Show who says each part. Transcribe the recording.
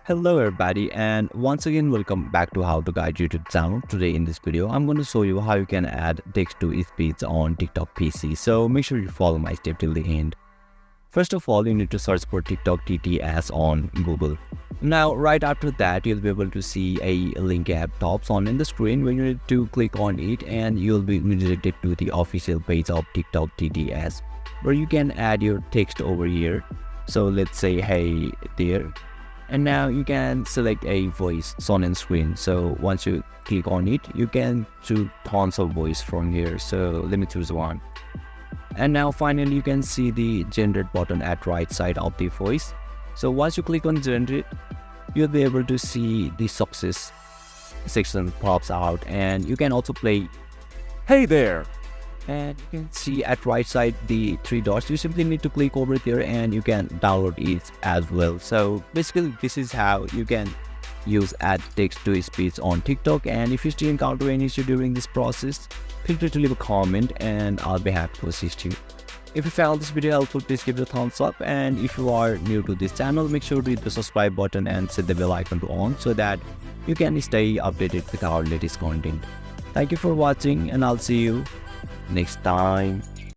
Speaker 1: Hello everybody, and once again welcome back to How to Guide YouTube channel. Today in this video I'm going to show you how you can add text to speech on TikTok PC. So make sure you follow my step till the end. First of all, you need to search for TikTok TTS on Google. Now right after that you'll be able to see a link app pops on in the screen where you need to click on it and you'll be redirected to the official page of TikTok TTS where you can add your text over here. So let's say hey there. And now you can select a voice shown on screen. So once you click on it, you can choose tons of voice from here. So let me choose one. And now finally you can see the generate button at right side of the voice. So once you click on generate, you'll be able to see the success section pops out, and you can also play hey there. And you can see at right side the three dots. You simply need to click over there and you can download it as well. So basically this is how you can use add text to speech on TikTok. And if you still encounter any issue during this process, feel free to leave a comment and I'll be happy to assist you. If you found this video helpful, please give it a thumbs up, and if you are new to this channel, make sure to hit the subscribe button and set the bell icon to on so that you can stay updated with our latest content. Thank you for watching and I'll see you next time.